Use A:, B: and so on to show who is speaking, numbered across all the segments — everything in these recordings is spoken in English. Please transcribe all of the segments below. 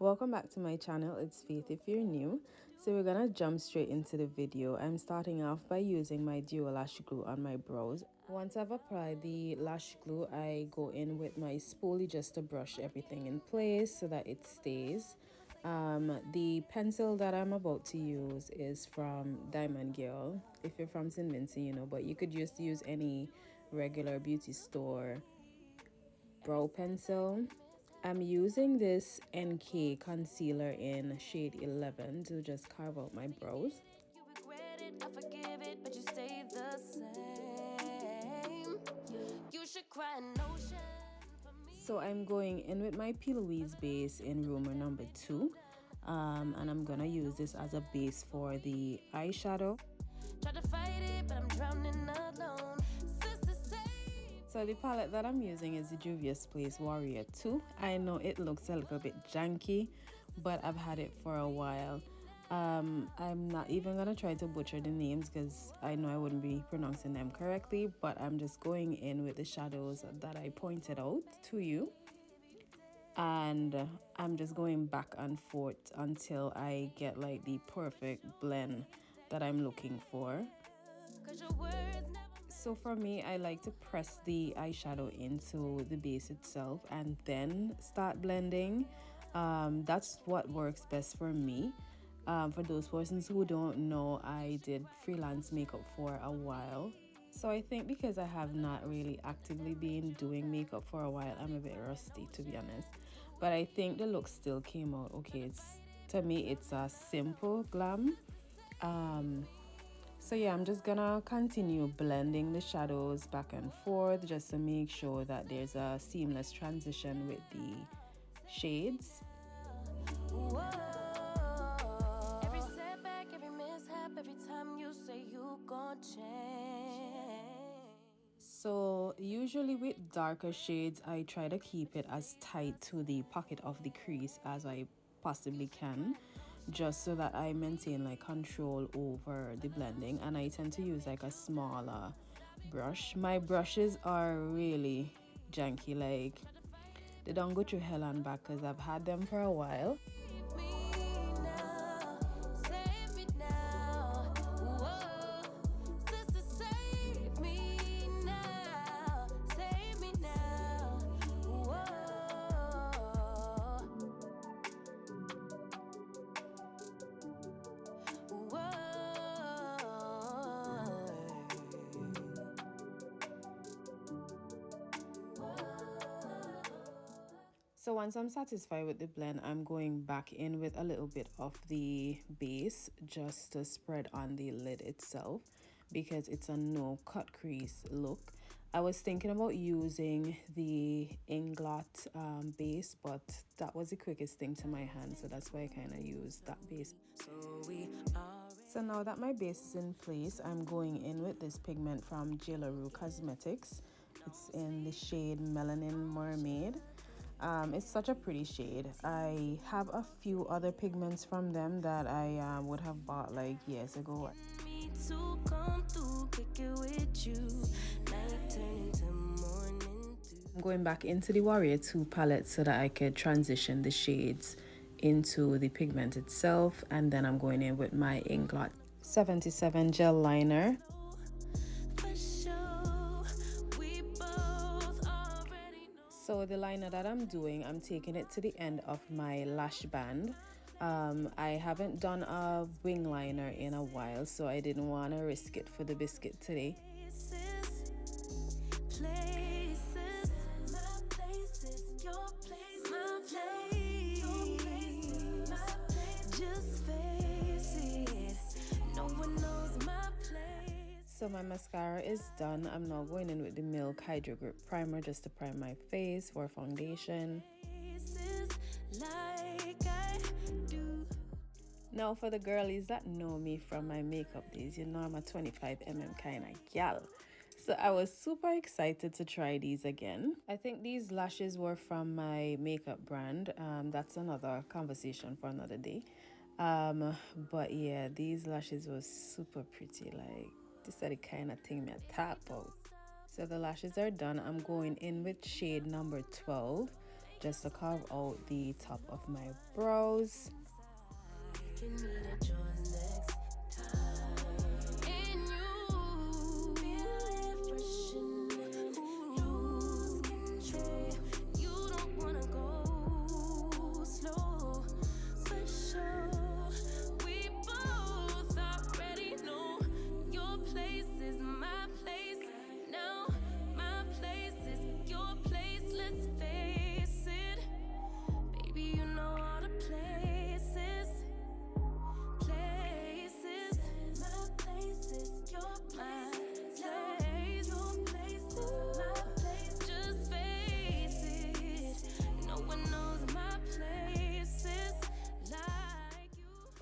A: Welcome back to my channel. It's Faith if you're new. So we're gonna jump straight into the video. I'm starting off by using my duo lash glue on my brows. Once I've applied the lash glue, I go in with my spoolie just to brush everything in place so that it stays. The pencil that I'm about to use is from Diamond Girl. If you're from St. Vincent, you know, but you could just use any regular beauty store brow pencil. I'm using this NK concealer in shade 11 to just carve out my brows.
B: You regret it, I forgive it, but you stay the same. You should cry an ocean for me.
A: So I'm going in with my Louise base in Rumour number 2. And I'm gonna use this as a base for the eyeshadow.
B: Try to fight it, but I'm drowning alone.
A: So the palette that I'm using is the Juvias Place Warrior 2. I know it looks a little bit janky, but I've had it for a while. I'm not even gonna try to butcher the names because I know I wouldn't be pronouncing them correctly, but I'm just going in with the shadows that I pointed out to you. And I'm just going back and forth until I get like the perfect blend that I'm looking for. So for me, I like to press the eyeshadow into the base itself and then start blending. That's what works best for me. For those persons who don't know, I did freelance makeup for a while. So I think because I have not really actively been doing makeup for a while, I'm a bit rusty, to be honest. But I think the look still came out okay. To me, it's a simple glam. So yeah, I'm just gonna continue blending the shadows back and forth just to make sure that there's a seamless transition with the shades.
B: Every setback, every mishap, every time you say you gon' change.
A: So usually with darker shades, I try to keep it as tight to the pocket of the crease as I possibly can, just so that I maintain like control over the blending. And I tend to use like a smaller brush. My brushes are really janky, like they don't go through hell and back because I've had them for a while. So once I'm satisfied with the blend, I'm going back in with a little bit of the base just to spread on the lid itself because it's a no cut crease look. I was thinking about using the Inglot base, but that was the quickest thing to my hand, so that's why I kind of used that base. So now that my base is in place, I'm going in with this pigment from JaLarue Cosmetics. It's in the shade Melanin Mermaid. It's such a pretty shade. I have a few other pigments from them that I would have bought like years ago. I'm going back into the Warrior 2 palette so that I could transition the shades into the pigment itself, and then I'm going in with my Inglot 77 gel liner. So the liner that I'm doing, I'm taking it to the end of my lash band. I haven't done a wing liner in a while, so I didn't want to risk it for the biscuit today. So my mascara is done. I'm now going in with the Milk Hydro Grip Primer just to prime my face for foundation. Now for the girlies that know me from my makeup days, you know I'm a 25mm kind of gal. So I was super excited to try these again. I think these lashes were from my makeup brand. That's another conversation for another day. But yeah, these lashes were super pretty. Like, this is the kind of thing me tap out. So the lashes are done. I'm going in with shade number 12. just to carve out the top of my brows.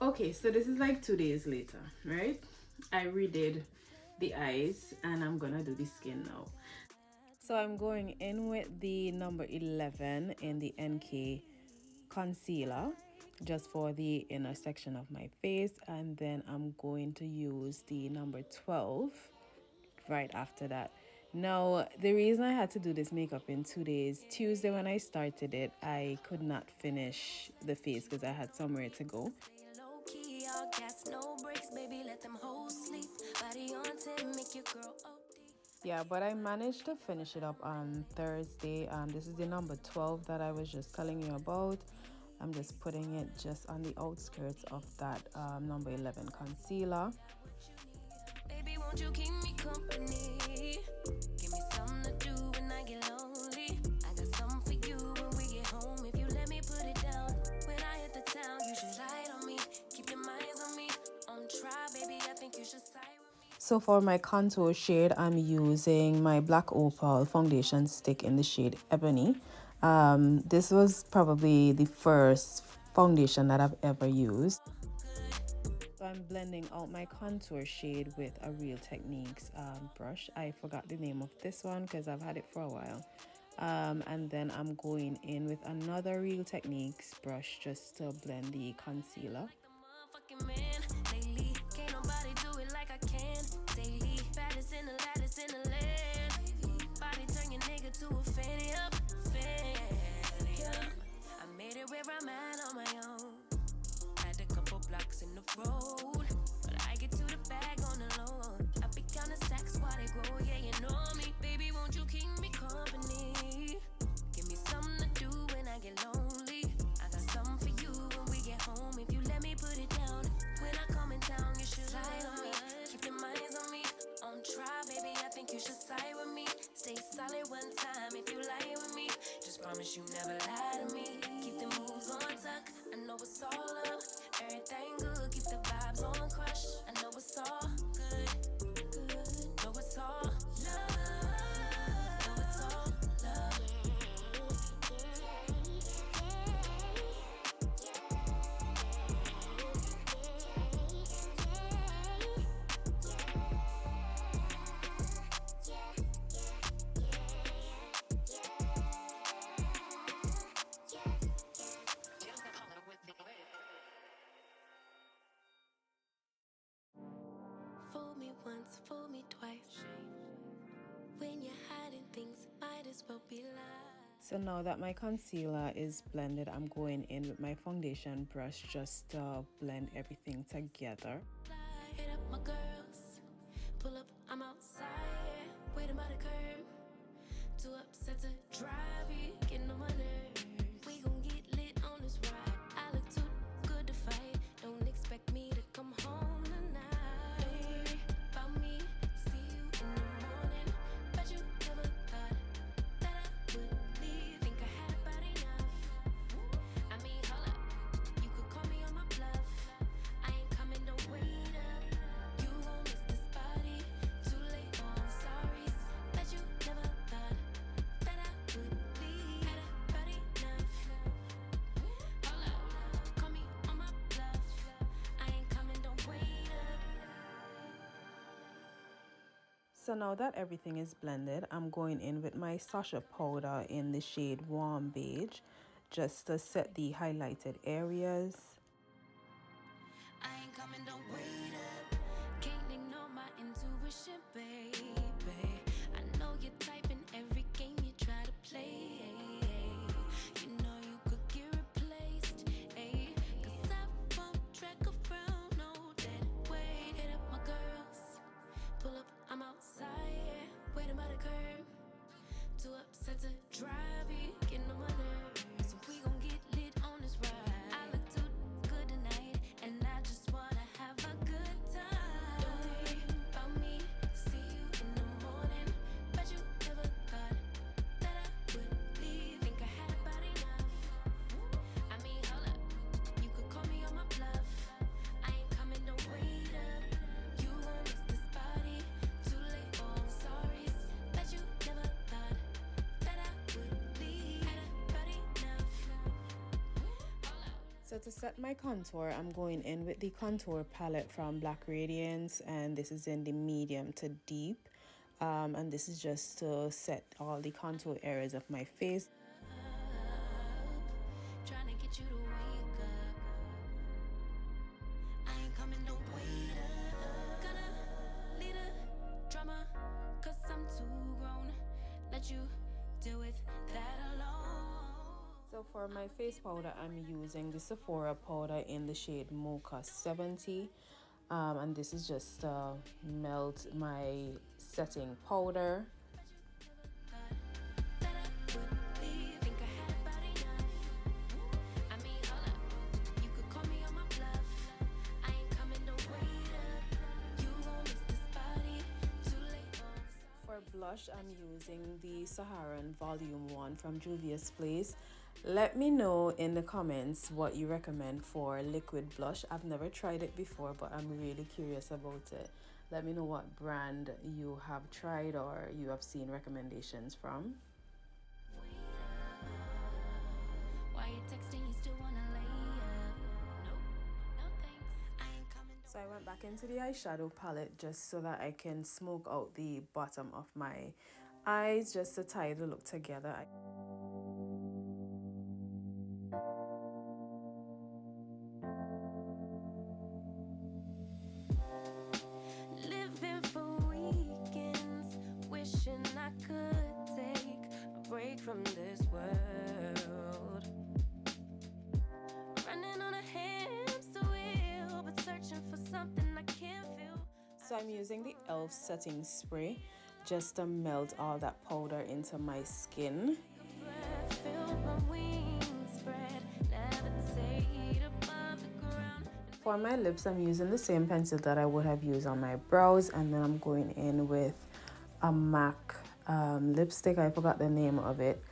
A: Okay, so this is like 2 days later, right? I redid the eyes and I'm gonna do the skin now. So I'm going in with the number 11 in the NK concealer just for the inner section of my face, and then I'm going to use the number 12 right after that. Now, the reason I had to do this makeup in 2 days, Tuesday when I started it, I could not finish the face because I had somewhere to go. Yeah, but I managed to finish it up on Thursday. This is the number 12 that I was just telling you about. I'm just putting it just on the outskirts of that number 11 concealer. Baby, won't you keep me company? Give me something to do when I get lonely. I got something for you when we get home. If you let me put it down, when I hit the town, you should slide on me. Keep your minds on me. On try, baby, I think you should side with me. So for my contour shade, I'm using my black Opal foundation stick in the shade Ebony. This was probably the first foundation that I've ever used. So I'm blending out my contour shade with a Real Techniques brush. I forgot the name of this one because I've had it for a while. And then I'm going in with another Real Techniques brush just to blend the concealer. I made it where I'm at on my own. Had a couple blocks in the road, but I get to the bag on the low. I be counting stacks while they grow, yeah, you know me. Baby, won't you keep me company? Give me something to do when I get lonely. I got something for you when we get home. If you let me put it down, when I come in town, you should slide on me. Keep your minds on me. On try, baby, I think you should side with me. Stay solid one time if you lie with me. Just promise you never lie to me. Keep the moves on tuck. I know it's all love. Everything good. Keep the vibes on crush. I know it's all good. Good. Know it's all love. Know it's all love. Fool me once, fool me twice. When you're hiding things, might as well be lies. So now that my concealer is blended, I'm going in with my foundation brush just to blend everything together. Hit up my girls, pull up, I'm outside, waiting by the curb. Too upset to drive it, getting on my nerves. We gon' get lit on this ride. I look too good to fight. Don't expect me to come home tonight. Don't worry about me, see you in the morning. Bet you never thought that I would leave. Think I had about enough. I mean, hold up, you could call me on my bluff. I ain't coming, don't wait up. You gon' miss this body, too late for I'm sorry. Bet you never thought that I would leave. Had about enough. Hold up, call me on my bluff. I ain't coming, don't wait up. So now that everything is blended, I'm going in with my Sasha powder in the shade Warm Beige just to set the highlighted areas. I ain't coming, don't wait up. Can't ignore my intuition, baby. I know you're typing every game you try to play. You So to set my contour, I'm going in with the contour palette from Black Radiance, and this is in the medium to deep. And this is just to set all the contour areas of my face.
B: Trying to get you to wake up. I ain't coming, no wait up. Gonna lead a drama, cause I'm too grown. Let you deal with that alone.
A: So for my face powder, I'm using the Sephora powder in the shade Mocha 70. And this is just to melt my setting powder. For blush, I'm using the Saharan Volume 1 from Juvias Place. Let me know in the comments what you recommend for liquid blush. I've never tried it before, but I'm really curious about it. Let me know what brand you have tried or you have seen recommendations from.
B: Why you texting, you still wanna lay up? No thanks, I ain't coming.
A: So I went back into the eyeshadow palette just so that I can smoke out the bottom of my eyes, just to tie the look together.
B: Living for weekends, wishing I could take a break from this world. Running on a hamster wheel, but searching for something I can't feel.
A: So I'm using the e.l.f. setting spray just to melt all that powder into my skin. For my lips, I'm using the same pencil that I would have used on my brows, and then I'm going in with a MAC lipstick. I forgot the name of it.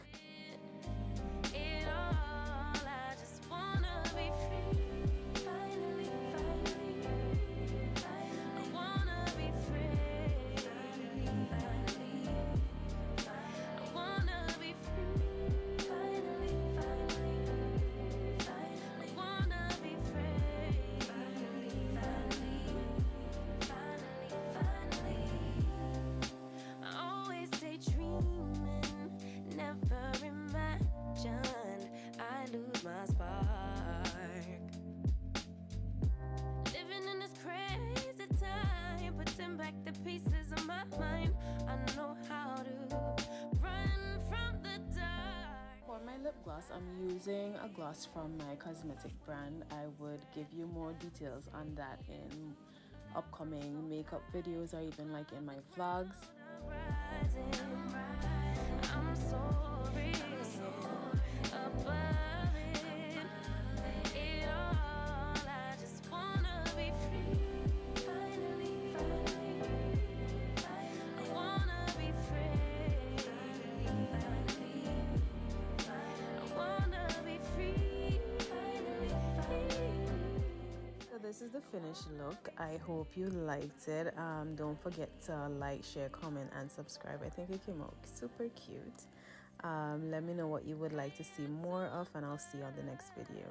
A: I'm using a gloss from my cosmetic brand. I would give you more details on that in upcoming makeup videos or even like in my vlogs.
B: I'm sorry.
A: This is the finished look. I hope you liked it. Don't forget to like, share, comment, and subscribe. I think it came out super cute. Let me know what you would like to see more of, and I'll see you on the next video.